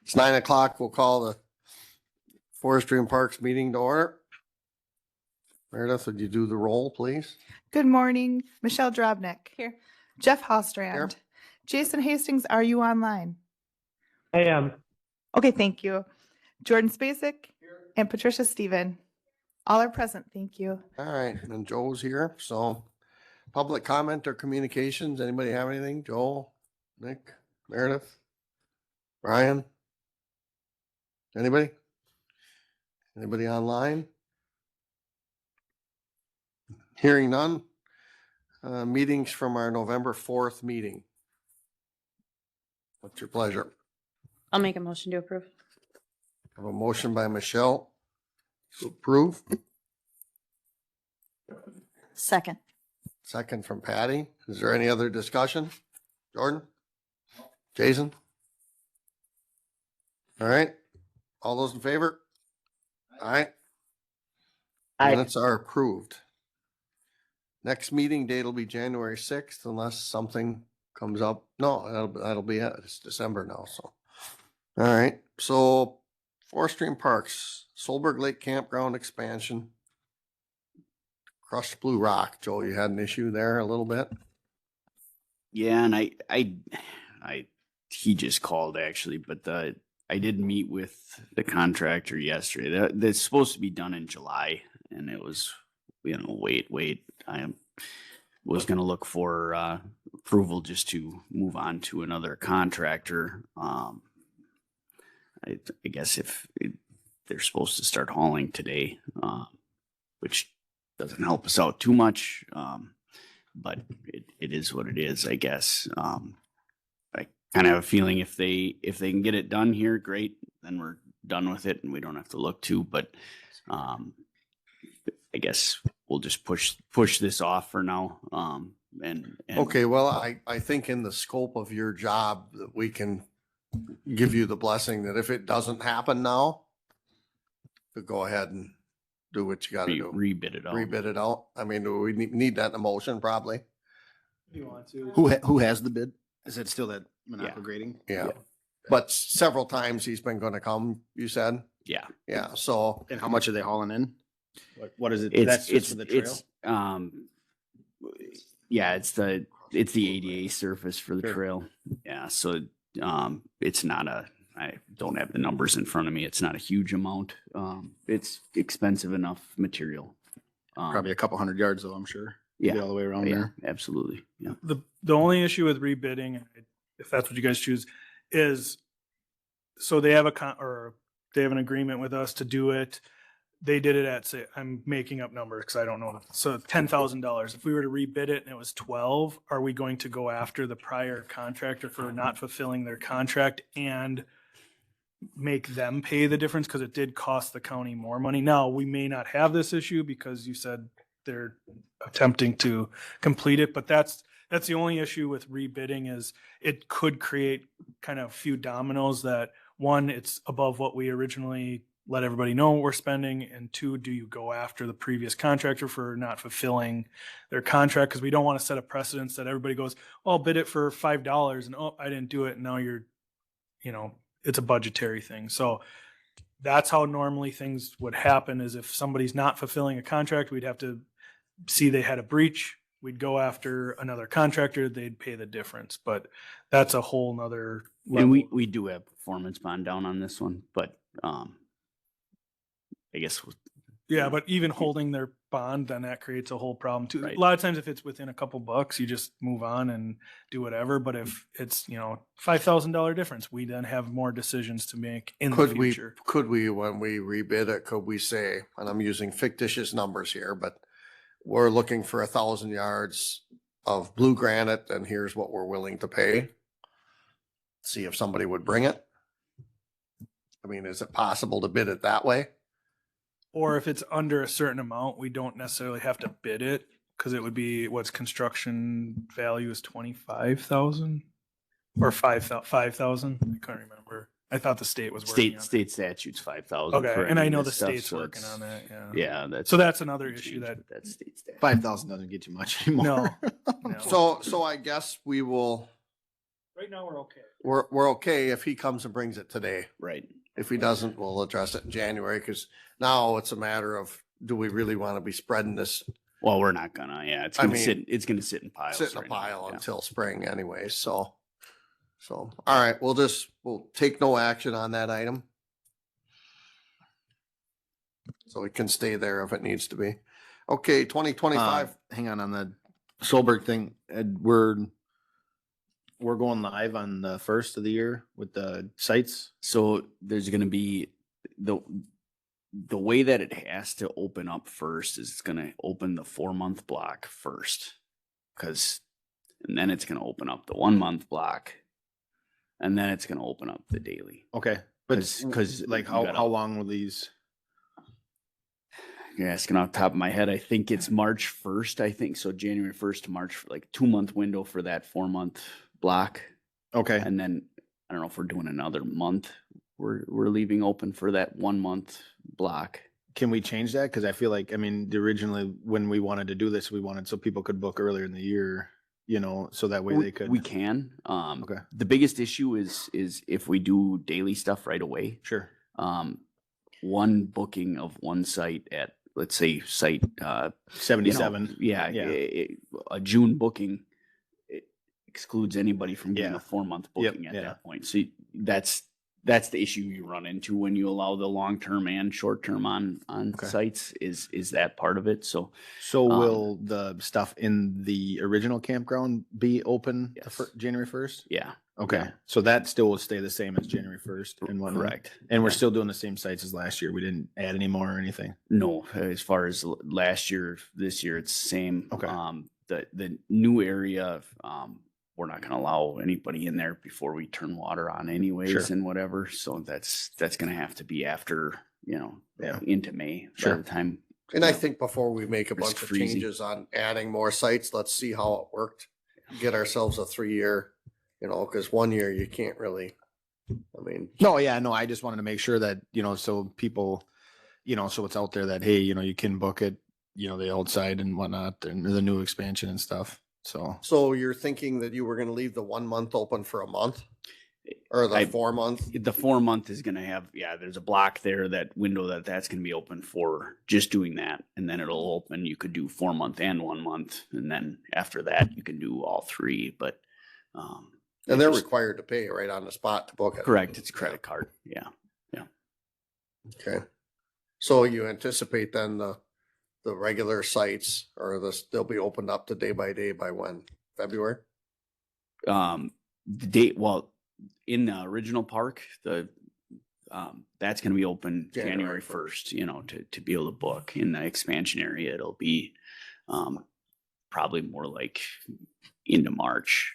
It's 9 o'clock. We'll call the Forestry and Parks meeting to order. Meredith, would you do the roll, please? Good morning. Michelle Drobnik. Here. Jeff Hallstrand. Here. Jason Hastings, are you online? I am. Okay, thank you. Jordan Spacek and Patricia Steven. All are present. Thank you. All right, and Joe's here. So public comment or communications, anybody have anything? Joel, Nick, Meredith, Brian? Anybody? Anybody online? Hearing none. Meetings from our November 4th meeting. What's your pleasure? I'll make a motion to approve. I have a motion by Michelle to approve. Second. Second from Patty. Is there any other discussion? Jordan? Jason? All right. All those in favor? All right. Minutes are approved. Next meeting date will be January 6th unless something comes up. No, that'll be it. It's December now, so. All right, so Forestry and Parks, Solberg Lake Campground expansion. Crushed Blue Rock. Joel, you had an issue there a little bit? Yeah, and he just called actually, but I did meet with the contractor yesterday. That's supposed to be done in July, and it was, wait. I was going to look for approval just to move on to another contractor. I guess they're supposed to start hauling today, which doesn't help us out too much, but it is what it is, I guess. I kind of have a feeling if they can get it done here, great, then we're done with it and we don't have to look to, but I guess we'll just push this off for now. And Okay, well, I think in the scope of your job that we can give you the blessing that if it doesn't happen now, to go ahead and do what you gotta do. rebid it out. Rebid it out. I mean, do we need that in a motion probably? You want to? Who has the bid? Is it still that Monaco Yeah. grading? Yeah. But several times he's been gonna come, you said? Yeah. Yeah, so And how much are they hauling in? What is it? It's That's just for the trail? It's the ADA surface for the Sure. trail. Yeah, so it's not I don't have the numbers in front of me. It's not a huge amount. It's expensive enough material. Probably a couple hundred yards though, I'm sure. Yeah. Be all the way around Yeah, there. absolutely. Yeah. The only issue with rebidding, if that's what you guys choose, is so they have they have an agreement with us to do it. They did it at, say, I'm making up numbers because I don't know. So $10,000. If we were to rebid it and it was 12, are we going to go after the prior contractor for not fulfilling their contract and make them pay the difference? Because it did cost the county more money. Now, we may not have this issue because you said they're attempting to complete it, but that's the only issue with rebidding is it could create kind of a few dominoes that, one, it's above what we originally let everybody know what we're spending, and two, do you go after the previous contractor for not fulfilling their contract? Because we don't want to set a precedence that everybody goes, oh, I'll bid it for $5 and oh, I didn't do it, and now it's a budgetary thing. So that's how normally things would happen, is if somebody's not fulfilling a contract, we'd have to see they had a breach, we'd go after another contractor, they'd pay the difference. But that's a whole nother level. And we do have performance bond down on this one, but I guess yeah, but even holding their bond, then that creates a whole problem too. Right. A lot of times if it's within a couple bucks, you just move on and do whatever. But if it's, $5,000 difference, we then have more decisions to make in the future. Could we, when we rebid it, could we say, and I'm using fictitious numbers here, but we're looking for 1,000 yards of blue granite and here's what we're willing to pay? See if somebody would bring it. I mean, is it possible to bid it that way? Or if it's under a certain amount, we don't necessarily have to bid it because it would be what's construction value is 25,000 or 5,000. I can't remember. I thought the state was working on it. state statutes 5,000. Okay, for and I any know of the this stuff, state's so working it's- on that. Yeah. Yeah, So that's another issue that that's state statute. 5,000 doesn't get too much anymore. no. No. So I guess we will Right now, we're okay. We're okay if he comes and brings it today. Right. If he doesn't, we'll address it in January, because now it's a matter of, do we really want to be spreading this, Well, we're not gonna, yeah, it's I gonna mean, sit, it's gonna sit in piles. sit in a right now, pile yeah. until spring anyway, so. So, all right, we'll take no action on that item. So it can stay there if it needs to be. Okay, 2025. Hang on the Solberg thing. We're going live on the first of the year with the sites. So there's gonna be the way that it has to open up first is it's gonna open the 4-month block first. And then it's gonna open up the 1-month block. And then it's gonna open up the daily. Okay. But 'Cause like you how gotta- long will these? You're asking off the top of my head. I think it's March 1st. I think so. January 1st to March, like 2-month window for that 4-month block. Okay. And then I don't know if we're doing another month. We're leaving open for that 1-month block. Can we change that? Because I feel like, I mean, originally when we wanted to do this, we wanted so people could book earlier in the year, you know, so that way they could. We can. Okay. The biggest issue is if we do daily stuff right away. Sure. One booking of one site at, let's say, site 77. yeah, a June booking it excludes anybody from getting Yeah. a 4-month Yep, booking at yeah. that point. So that's the issue you run into when you allow the long-term and short-term on Okay. sites is that part of it. So So will the stuff in the original campground be open Yes. January 1st? yeah, Okay. Yeah. So that still will stay the same as January 1st and whatnot. correct. And we're Yeah. still doing the same sites as last year. We didn't add any more or anything. No, as far as last year, this year, it's the same. Okay. The new area, we're not gonna allow anybody in there before we turn water on anyways Sure. and whatever. So that's gonna have to be after, Yeah. into May. Sure. By the time. And I think before we make a Risk bunch of freezing. changes on adding more sites, let's see how it worked. Get ourselves a 3-year, because 1 year you can't really, I mean, No, yeah, no, I just wanted to make sure that, so people, so it's out there that, hey, you can book it, the old site and whatnot and the new expansion and stuff. so you're thinking that you were gonna leave the 1 month open for a month? Or the I- 4-month? The 4-month is gonna have, there's a block there, that window that's gonna be open for just doing that. And then it'll open, you could do 4-month and 1 month. And then after that, you can do all 3, but, And they're just- required to pay right on the spot to book it. correct. It's a credit card. Yeah. Okay. So you anticipate then the regular sites or they'll be opened up to day by when? February? The date, well, in the original park, that's gonna be open January January 1st, to be able to book. In the expansion area, it'll be, probably more like into March,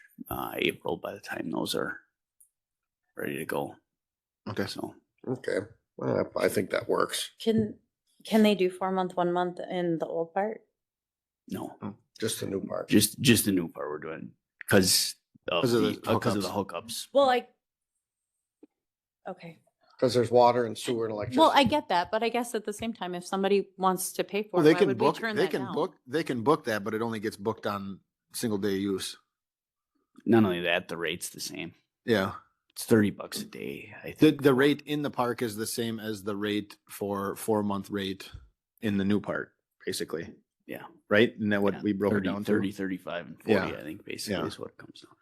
April by the time those are ready to go. Okay. So, Okay. Well, I think that works. Can they do 4-month, 1 month in the old part? no, Just the new part. just the new part we're doing because of the hookups. Well, okay. Because there's water and sewer and electricity. Well, I get that, but I guess at the same time, if somebody wants to pay for Well, it, they why can would we book, turn they that can down? book, they can book that, but it only gets booked on single day use. Not only that, the rate's the same. Yeah. It's $30 a day. I The, think the rate in the park is the same as the rate for 4-month rate in the new park, basically. Yeah. Right? Isn't that what Yeah, we broke 30, it down to? 30, 35, and 40, Yeah. I think basically Yeah. is what it comes down to.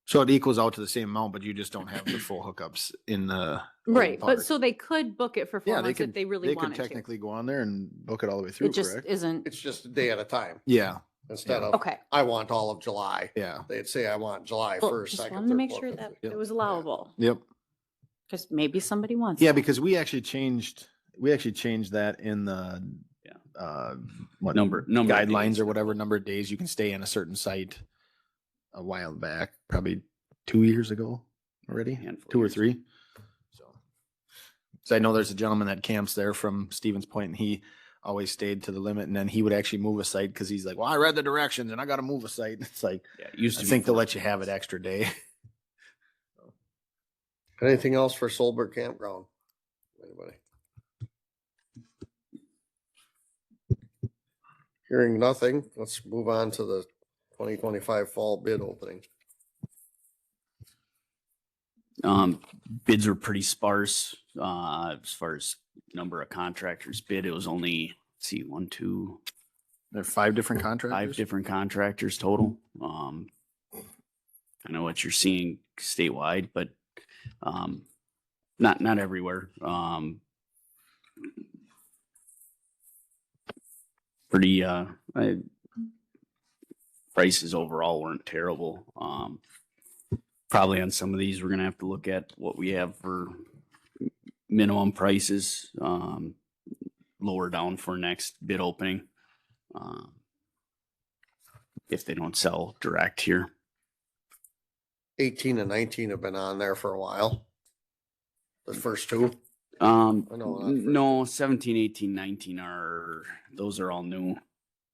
So it equals out to the same amount, but you just don't have the full hookups in the. Right, park. but so they could book it for 4 Yeah, months if they really They could wanted to. technically go on there and book it all the way through, It just correct? isn't. It's just a day at a time Yeah, instead Yeah. of, Okay. I want all of July. yeah, They'd say, I want July Well, 1st, just 2nd, wanted to 3rd, make 4th, sure 5th, that 6th. it was allowable, yep. because maybe somebody wants. Yeah, that. because we actually changed that in the, what, Number of guidelines days. or whatever number of days you can stay in a certain site a while back, probably 2 years ago already, Handful of 2 or years. 3. So I know there's a gentleman that camps there from Stevens Point, and he always stayed to the limit, and then he would actually move a site because he's like, well, I read the directions and I got to move a site. It's like, Yeah, it used I to think be they'll 4 let you have it days. extra day. Anything else for Solberg Campground? Anybody? Hearing nothing, let's move on to the 2025 fall bid opening. Bids were pretty sparse, as far as number of contractors bid. It was only, let's see, one, two, There are 5 different five contractors. different contractors total. I know what you're seeing statewide, but not everywhere. Pretty prices overall weren't terrible. Probably on some of these, we're gonna have to look at what we have for minimum prices, lower down for next bid opening. If they don't sell direct here. 18 and 19 have been on there for a while. The first two. No, not first. 17, 18, 19 those are all new.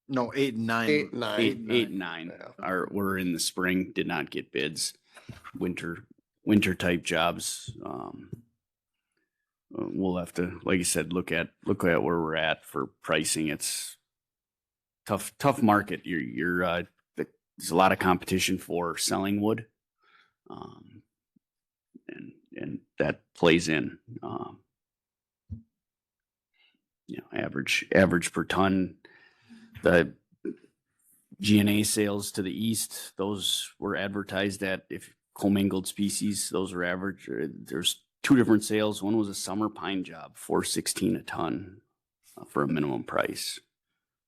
No, 8 and 9. 8 and 9. Eight and nine Yeah. were in the spring, did not get bids. Winter type jobs. We'll have to, like I said, look at where we're at for pricing. It's tough market. There's a lot of competition for selling wood. And that plays in, average per ton. The GNA sales to the east, those were advertised at, if commingled species, those were average. There's 2 different sales. One was a summer pine job, $4.16 a ton for a minimum price.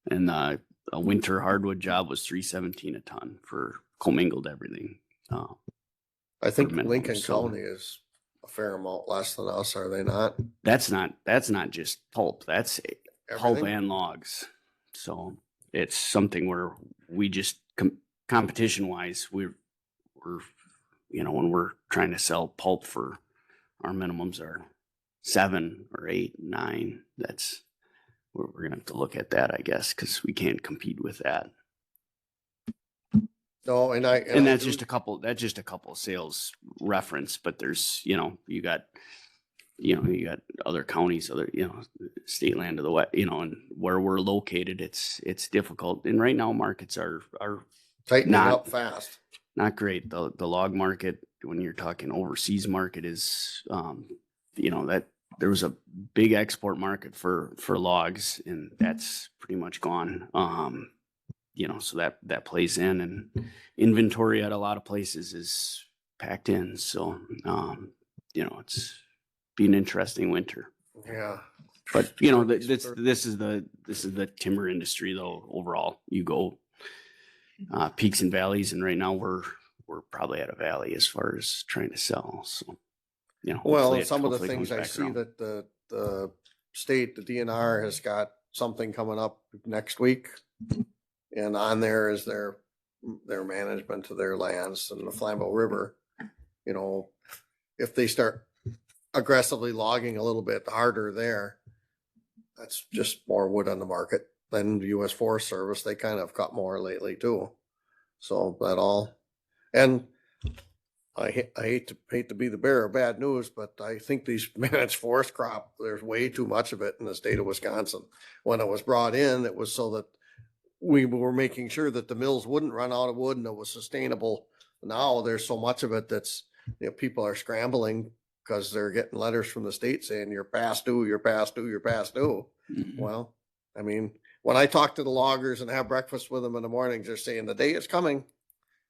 And a winter hardwood job was $3.17 a ton for commingled everything. I think minimum, Lincoln so- County is a fair amount less than us, are they not? That's not just pulp. That's pulp Everything? and logs. So it's something where we just competition wise, we're when we're trying to sell pulp, for our minimums are 7 or 8, 9. That's we're gonna have to look at that, I guess, because we can't compete with that. No, and And I that's do- just a couple of sales reference, but there's, you got other counties, state land of the west, and where we're located, it's difficult. And right now markets are tightening not- up fast. not great. The log market, when you're talking overseas market, is, that there was a big export market for logs, and that's pretty much gone. So that plays in, and inventory at a lot of places is packed in. So, it's be an interesting winter. Yeah. But Turkeys this for- this is the timber industry though. Overall, you go peaks and valleys, and right now we're probably at a valley as far as trying to sell. So, Well, hopefully some of the hopefully it things comes I back see around. that the state, the DNR has got something coming up next week. And on there is their management of their lands and the Flambeau River. If they start aggressively logging a little bit harder there, that's just more wood on the market. Then the US Forest Service, they kind of cut more lately too. So that all, and I hate to be the bearer of bad news, but I think these managed forest crop, there's way too much of it in the state of Wisconsin. When it was brought in, it was so that we were making sure that the mills wouldn't run out of wood and it was sustainable. Now there's so much of it that's, people are scrambling because they're getting letters from the state saying you're past due, you're past due, you're past due. Mhm. Well, I mean, when I talk to the loggers and have breakfast with them in the mornings, they're saying the day is coming,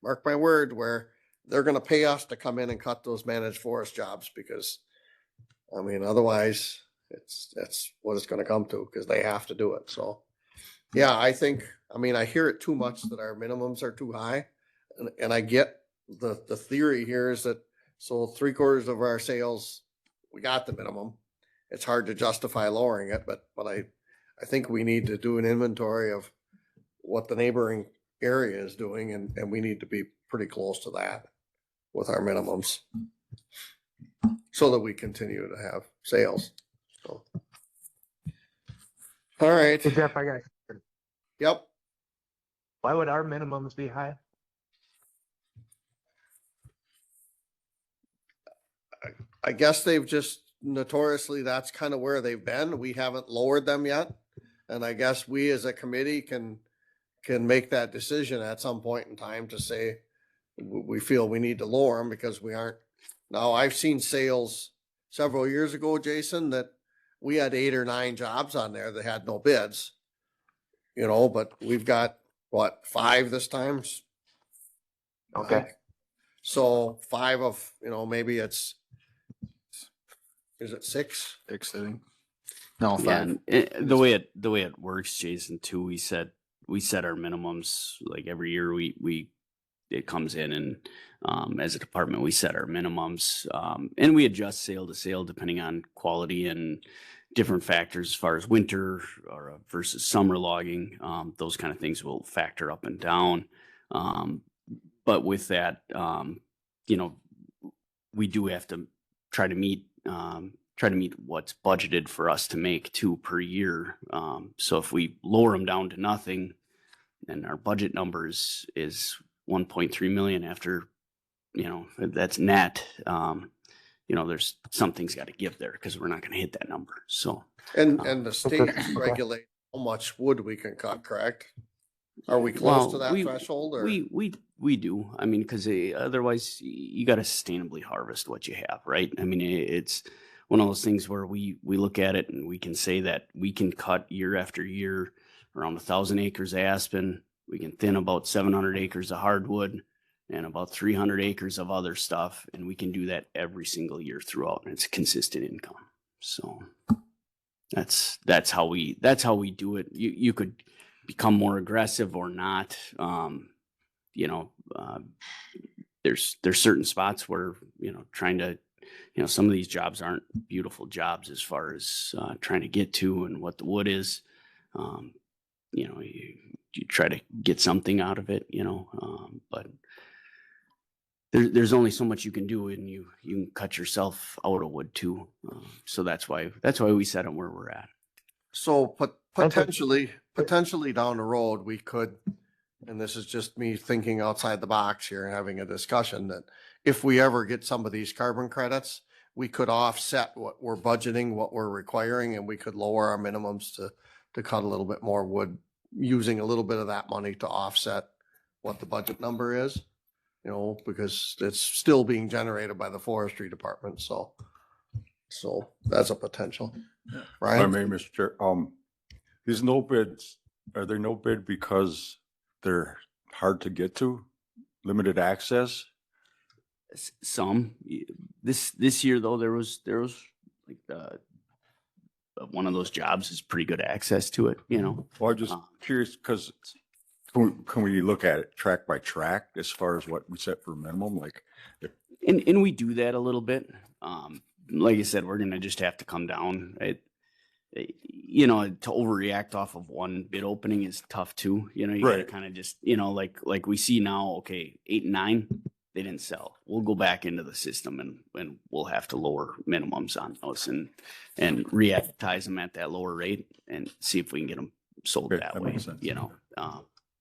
mark my word, where they're going to pay us to come in and cut those managed forest jobs, because otherwise that's what it's going to come to, because they have to do it. So yeah, I hear it too much that our minimums are too high, and I get the theory here is that, so 3/4 of our sales, we got the minimum. It's hard to justify lowering it, but I think we need to do an inventory of what the neighboring area is doing, and we need to be pretty close to that with our minimums, so that we continue to have sales. So. All right. Hey Jeff, I got. Yep. Why would our minimums be high? I guess they've just notoriously, that's kind of where they've been. We haven't lowered them yet. And I guess we as a committee can make that decision at some point in time to say, we feel we need to lower them because we aren't Now, I've seen sales several years ago, Jason, that we had 8 or 9 jobs on there that had no bids. You know, but we've got, what, 5 this time? Okay. So 5 of, you know, maybe is it 6? 6, I think. No, Yeah, 5. and the way it works, Jason, too, we set our minimums like every year it comes in, and as a department we set our minimums, and we adjust sale to sale depending on quality and different factors as far as winter or versus summer logging. Those kind of things will factor up and down. But with that, you know, we do have to try to meet what's budgeted for us to make too per year. So if we lower them down to nothing, and our budget numbers is 1.3 million after, you know, that's net, you know, there's something's got to give there because we're not going to hit that number. So, And the state Okay. regulate how much wood we can cut, correct? Are we close to well, that threshold or? we do. I mean, because otherwise you got to sustainably harvest what you have, right? I mean, it's one of those things where we look at it and we can say that we can cut year after year around 1,000 acres of aspen. We can thin about 700 acres of hardwood and about 300 acres of other stuff, and we can do that every single year throughout, and it's consistent income. So that's how we do it. You could become more aggressive or not. You know, there's certain spots where, you know, trying to, you know, some of these jobs aren't beautiful jobs as far as trying to get to and what the wood is. You know, you try to get something out of it, you know, but there's only so much you can do, and you can cut yourself out of wood too. So that's why we set them where we're at. So potentially down the road, we could, and this is just me thinking outside the box here and having a discussion, that if we ever get some of these carbon credits, we could offset what we're budgeting, what we're requiring, and we could lower our minimums to cut a little bit more wood, using a little bit of that money to offset what the budget number is, you know, because it's still being generated by the forestry department. So that's a potential. If I Right? may, Mr. Chair, these no bids, are there no bid because they're hard to get to, limited access? Some this year though, there was like one of those jobs is pretty good access to it, you know. Well, I'm just curious because can we look at it track by track as far as what we set for minimum? Like, And we do that a little bit. Like I said, we're gonna just have to come down. You know, to overreact off of one bid opening is tough too. You know, you gotta Right. kind of just, you know, like we see now, okay, 8 and 9, they didn't sell. We'll go back into the system and we'll have to lower minimums on those and re-advertise them at that lower rate and see if we can get them sold Okay, that that way, makes sense. you know.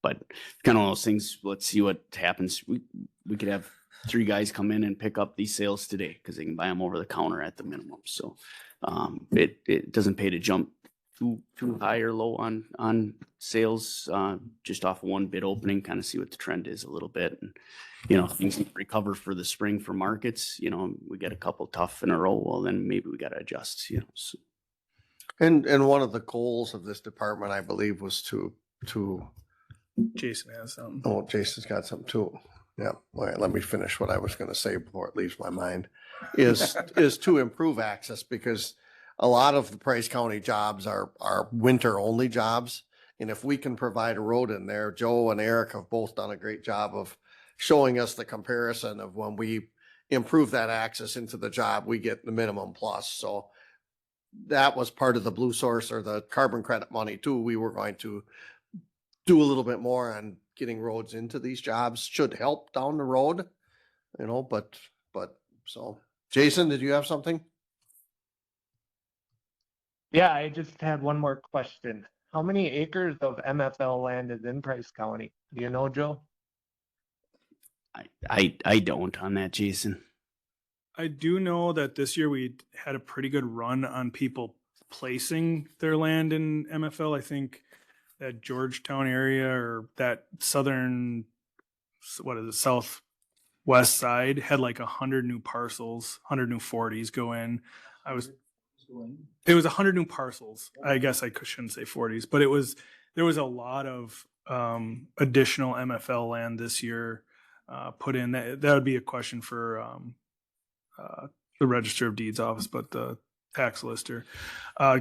But kind of one of those things, let's see what happens. We could have 3 guys come in and pick up these sales today because they can buy them over the counter at the minimum. So it doesn't pay to jump too high or low on sales just off one bid opening, kind of see what the trend is a little bit. And, you know, if things recover for the spring for markets, you know, we get a couple tough in a row, well, then maybe we got to adjust, you know. So. And one of the goals of this department, I believe, was to Jason has some. oh, Jason's got something too. Yeah. All right. Let me finish what I was going to say before it leaves my mind. Is to improve access, because a lot of the Price County jobs are winter only jobs. And if we can provide a road in there, Joe and Eric have both done a great job of showing us the comparison of when we improve that access into the job, we get the minimum plus. So that was part of the Blue Source or the carbon credit money too. We were going to do a little bit more on getting roads into these jobs, should help down the road, you know, but so Jason, did you have something? Yeah, I just had one more question. How many acres of MFL land is in Price County? Do you know, Joe? I don't on that, Jason. I do know that this year we had a pretty good run on people placing their land in MFL. I think that Georgetown area or that southern, what is it, southwest west side had like 100 new parcels, 100 new 40s go in. It was 100 new parcels. I guess I shouldn't say 40s, but there was a lot of additional MFL land this year put in. That would be a question for the Register of Deeds office, but the tax lister.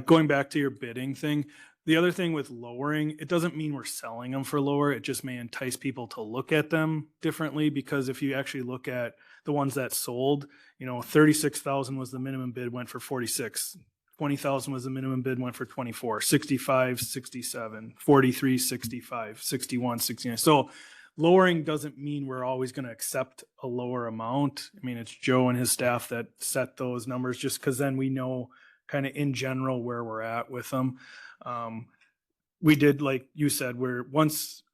Going back to your bidding thing, the other thing with lowering, it doesn't mean we're selling them for lower. It just may entice people to look at them differently, because if you actually look at the ones that sold, 36,000 was the minimum bid, went for 46. 20,000 was the minimum bid, went for 24, 65, 67, 43, 65, 61, 69. So lowering doesn't mean we're always going to accept a lower amount. I mean, it's Joe and his staff that set those numbers, just because then we know kind of in general where we're at with them. We did, like you said, where once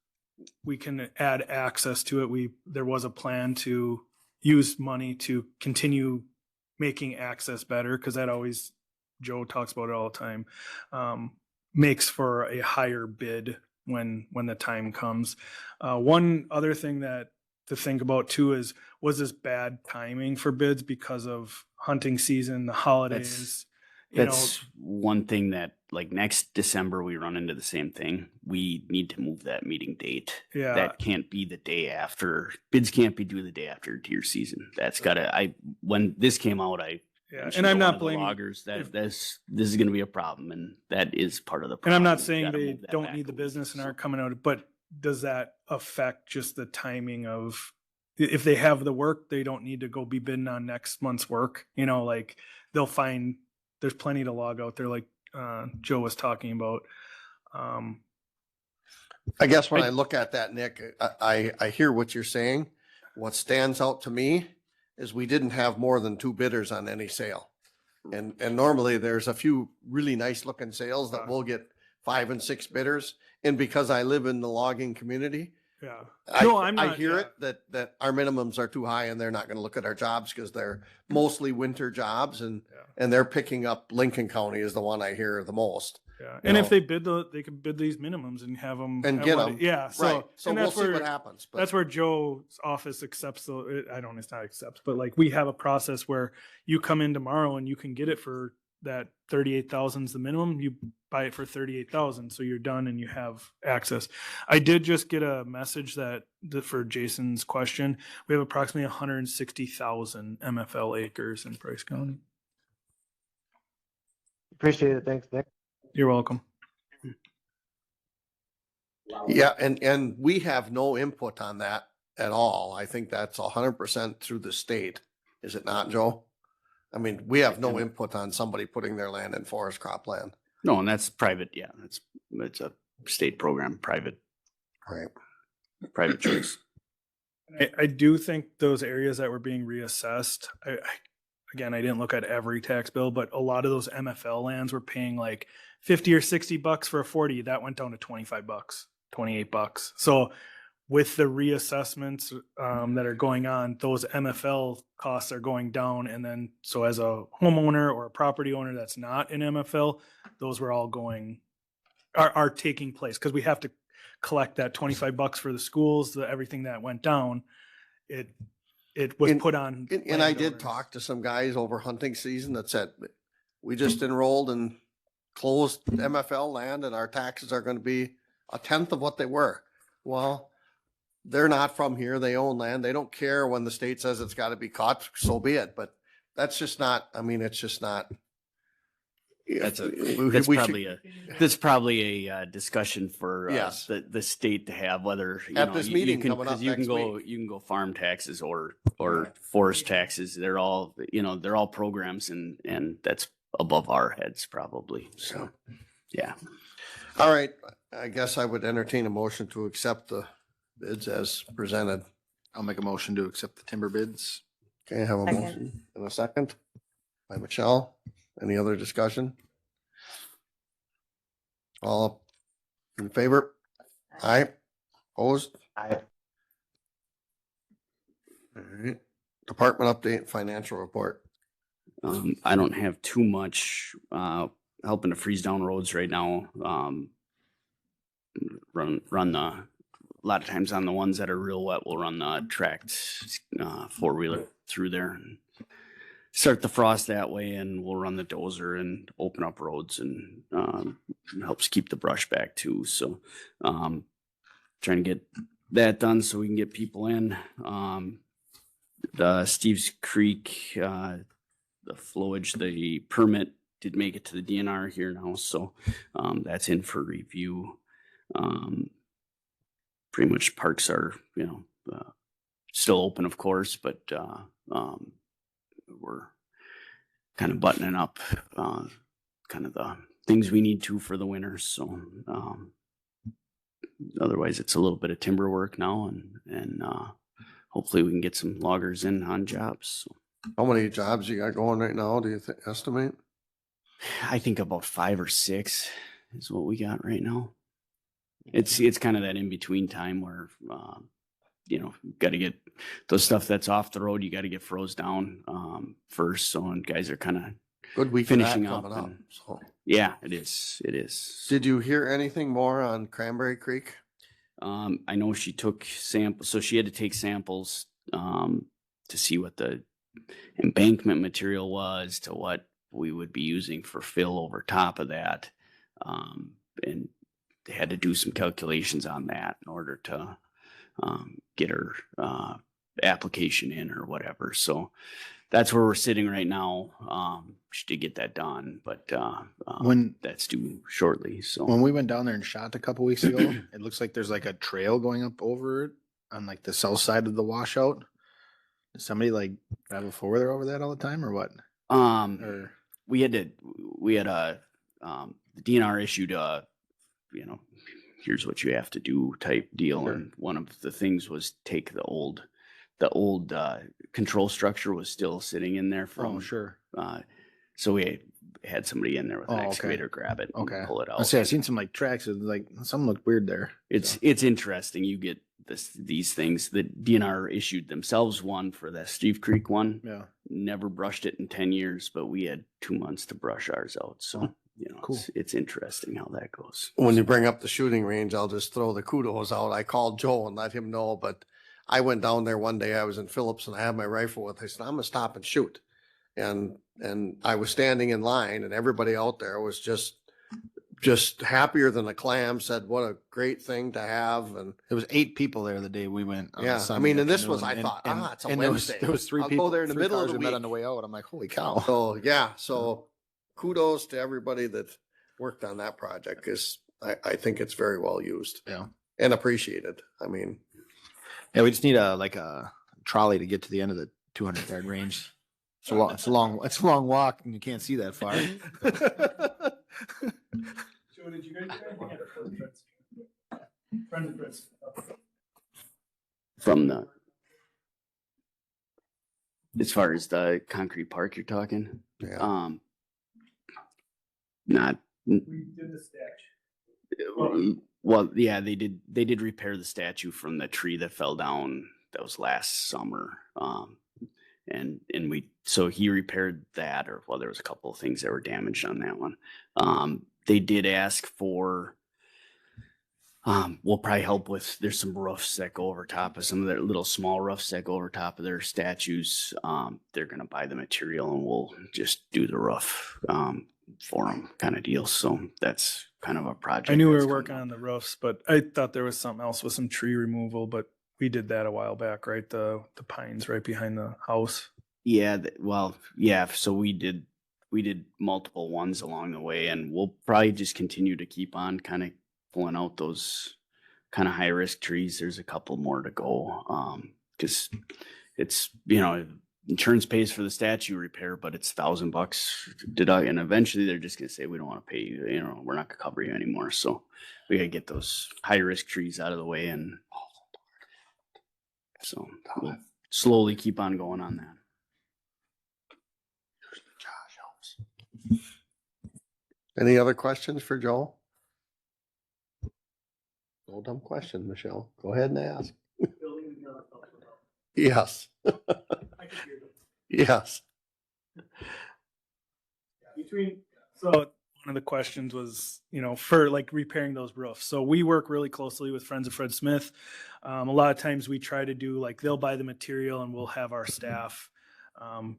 we can add access to it, there was a plan to use money to continue making access better, because that always, Joe talks about it all the time, makes for a higher bid when the time comes. One other thing that to think about too was this bad timing for bids because of hunting season, the holidays? That's one thing that, like, next December we run into the same thing. We need to move that meeting date. Yeah. That can't be the day after. Bids can't be due the day after deer season. That's gotta. When this came out, Yeah, and I'm not blaming loggers that this is going to be a problem, and that is part of the And problem. I'm not We saying gotta they move that don't back need the a little business bit. and aren't coming out, but does that affect just the timing of, if they have the work, they don't need to go be bidding on next month's work? Like they'll find there's plenty to log out there, like Joe was talking about. I guess when I look at that, Nick, I hear what you're saying. What stands out to me is we didn't have more than 2 bidders on any sale. And normally there's a few really nice looking sales that will get 5 and 6 bidders. And because I live in the logging community, Yeah. I hear it that our minimums are too high and they're not going to look at our jobs because they're mostly winter jobs, and they're picking up Lincoln County is the one I hear the most. Yeah. And if they they could bid these minimums and have them And get them. Yeah. So, Right. So and we'll that's see where, what happens. But that's where Joe's office accepts it's not accepts, but like we have a process where you come in tomorrow and you can get it for that 38,000 is the minimum. You buy it for 38,000. So you're done and you have access. I did just get a message that for Jason's question, we have approximately 160,000 MFL acres in Price County. Appreciate it. Thanks, Nick. You're welcome. yeah, and we have no input on that at all. I think that's 100% through the state. Is it not, Joe? I mean, we have no input on somebody putting their land in forest cropland. No, and that's private. Yeah, it's a state program, private choice. I do think those areas that were being reassessed, again, I didn't look at every tax bill, but a lot of those MFL lands were paying like $50 or $60 for a 40. That went down to $25, $28. So with the reassessments that are going on, those MFL costs are going down. And then, so as a homeowner or a property owner that's not in MFL, those were all are taking place, because we have to collect that $25 for the schools, everything that went down. It was put on. And I did talk to some guys over hunting season that said, we just enrolled and closed MFL land and our taxes are going to be 1/10 of what they were. Well, they're not from here. They own land. They don't care when the state says it's got to be caught, so be it. But that's just not, I mean, it's just not. That's we probably a discussion for Yes. the state to have, whether At this meeting can, coming up you can next go week. you can go farm taxes or forest taxes. They're all programs, and that's above our heads probably. So yeah. All right. I guess I would entertain a motion to accept the bids as presented. I'll make a motion to accept the timber bids. Okay, I have a Second. motion in a second by Michelle. Any other discussion? All in favor? Aye. Opposed? I All right. Department update, financial report. I don't have too much helping to freeze down roads right now. Run the lot of times on the ones that are real wet, we'll run the tracked 4-wheeler through there and start the frost that way, and we'll run the dozer and open up roads, and helps keep the brush back too. So trying to get that done so we can get people in. The Steve's Creek, the flowage, the permit did make it to the DNR here now, so that's in for review. Pretty much parks are, still open, of course, but we're kind of buttoning up kind of the things we need to for the winter. So otherwise, it's a little bit of timber work now, and hopefully we can get some loggers in on jobs. So How many jobs you got going right now, do you estimate? I think about 5 or 6 is what we got right now. It's kind of that in between time where got to get those stuff that's off the road. You got to get froze down first. So, and guys are kind of Good week of that finishing up. coming up. And, So, yeah, it is. It is. did you hear anything more on Cranberry Creek? I know she took samples, so she had to take samples to see what the embankment material was to what we would be using for fill over top of that, and they had to do some calculations on that in order to get her application in or whatever. So that's where we're sitting right now. She did get that done, but When that's due shortly. So when we went down there and shot a couple weeks ago, it looks like there's like a trail going up over it on like the south side of the washout. Does somebody like travel forward over that all the time or what? Or we had a the DNR issued a here's what you have to do type deal. Sure. And one of the things was take the old control structure was still sitting in there from, sure. so we had somebody in there with an Okay. excavator grab it and Okay. pull it I out. say I've seen some like tracks. It's like some look weird there. It's interesting. You get these things. The DNR issued themselves one for the Steve Creek one. Yeah. Never brushed it in 10 years, but we had 2 months to brush ours out. So, Cool. it's interesting how that goes. When you bring up the shooting range, I'll just throw the kudos out. I called Joe and let him know, but I went down there one day. I was in Phillips and I had my rifle with. I said, I'm gonna stop and shoot. And I was standing in line and everybody out there was just happier than a clam, said what a great thing to have. And There was 8 people there the day we went. On yeah, I Sunday mean, and this was, afternoon, I thought, it's a and Wednesday. there was 3 I'll people go there in the 3 middle of cars the we met week. on the way out. I'm like, holy cow. So yeah, so kudos to everybody that worked on that project because I think it's very well used. Yeah. And appreciated. I mean, Yeah, we just need a trolley to get to the end of the 200-yard range. It's a long walk, and you can't see that far. Joe, did you guys do anything at Friends of Friends? From the, as far as the concrete park you're talking, yeah. not We did the statue. well, yeah, they did repair the statue from the tree that fell down. That was last summer. And so he repaired that, or well, there was a couple of things that were damaged on that one. They did ask for, we'll probably help with, there's some roofs that go over top of some of their little small roofs that go over top of their statues. They're going to buy the material and we'll just do the roof, for them kind of deal. So that's kind of a project. I knew we that's were coming working up. on the roofs, but I thought there was something else with some tree removal, but we did that a while back, right? The pines right behind the house. Yeah, yeah. So we did multiple ones along the way, and we'll probably just continue to keep on kind of pulling out those kind of high risk trees. There's a couple more to go, because it's insurance pays for the statue repair, but it's $1,000 deduct, and eventually they're just gonna say we don't want to pay you. We're not gonna cover you anymore. So we gotta get those high risk trees out of the way, and so we'll slowly keep on going on that. Any other questions for Joel? No dumb question, Michelle. Go ahead and ask. Yes. Yes. So one of the questions was, for like repairing those roofs. So we work really closely with Friends of Fred Smith. A lot of times we try to do like, they'll buy the material and we'll have our staff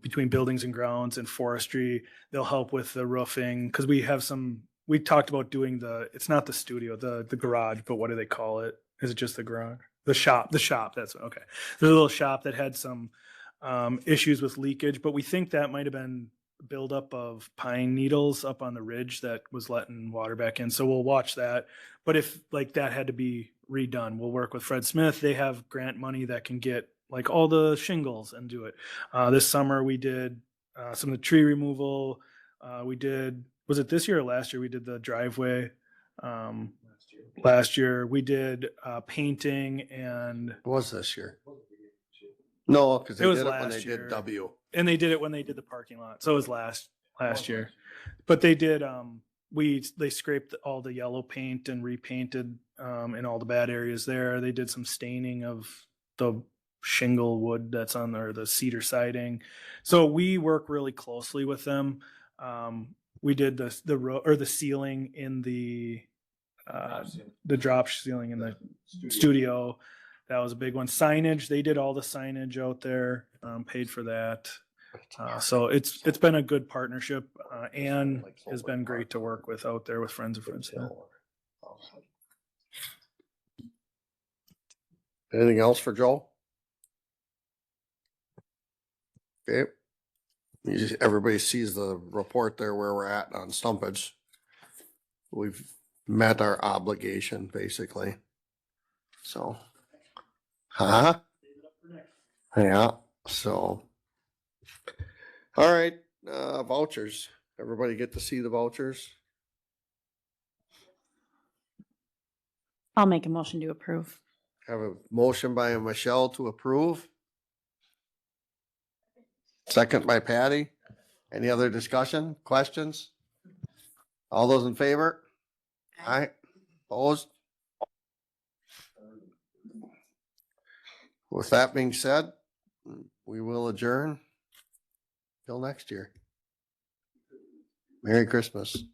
between buildings and grounds and forestry. They'll help with the roofing because we talked about doing it's not the studio, the garage, but what do they call it? Is it just the garage? The shop, that's okay. There's a little shop that had some issues with leakage, but we think that might've been buildup of pine needles up on the ridge that was letting water back in. So we'll watch that. But if like that had to be redone, we'll work with Fred Smith. They have grant money that can get like all the shingles and do it. This summer we did some of the tree removal. Was it this year or last year? We did the driveway. Last year we did painting and It was this year. No, because they It was did it when last they year. did W. and they did it when they did the parking lot. So it was last year. But they did they scraped all the yellow paint and repainted in all the bad areas there. They did some staining of the shingle wood that's on there, the cedar siding. So we work really closely with them. We did the ceiling in the drop ceiling in the studio. That was a big one. Signage, they did all the signage out there, paid for that. So it's been a good partnership. Anne has been great to work with out there with Friends of Friends. Anything else for Joe? Okay. Everybody sees the report there where we're at on stumpage. We've met our obligation, basically. So. Huh? Yeah, so. All right, vouchers. Everybody get to see the vouchers? I'll make a motion to approve. Have a motion by Michelle to approve. Second by Patty. Any other discussion, questions? All those in favor? Aye. Opposed? With that being said, we will adjourn till next year. Merry Christmas.